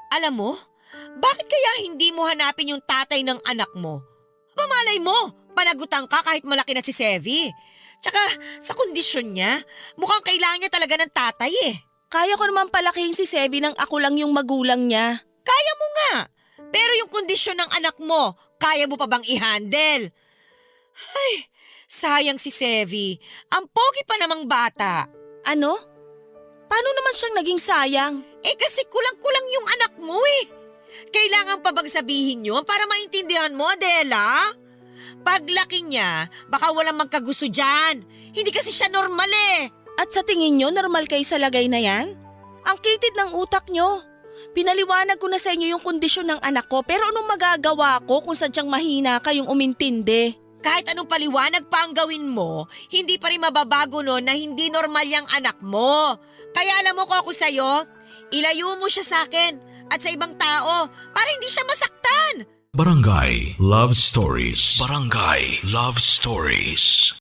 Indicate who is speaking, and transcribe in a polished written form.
Speaker 1: Alam mo, bakit kaya hindi mo hanapin yung tatay ng anak mo? Pamalay mo, panagutan ka kahit malaki na si Sevi. Tsaka sa kondisyon niya, mukhang kailangan niya talaga ng tatay eh.
Speaker 2: Kaya ko naman palakihin si Sevi nang ako lang yung magulang niya.
Speaker 1: Kaya mo nga, pero yung kondisyon ng anak mo, kaya mo pa bang i-handle? Ay, sayang si Sevi, ang pogi pa namang bata.
Speaker 2: Ano? Paano naman siyang naging sayang?
Speaker 1: Eh kasi kulang-kulang yung anak mo eh. Kailangan pa bang sabihin yun para maintindihan mo, Adela? Paglaki niya, baka walang magkagusto dyan. Hindi kasi siya normal eh.
Speaker 2: At sa tingin nyo, normal kayo sa lagay na yan? Ang kitid ng utak nyo. Pinaliwanag ko na sa inyo yung kondisyon ng anak ko, pero anong magagawa ko kung sadyang mahina kayong umintindi?
Speaker 1: Kahit anong paliwanag pa ang gawin mo, hindi pa rin mababago no na hindi normal yung anak mo. Kaya alam mo ko ako sa'yo, ilayo mo siya sa akin at sa ibang tao para hindi siya masaktan.
Speaker 3: Barangay Love Stories. Barangay Love Stories.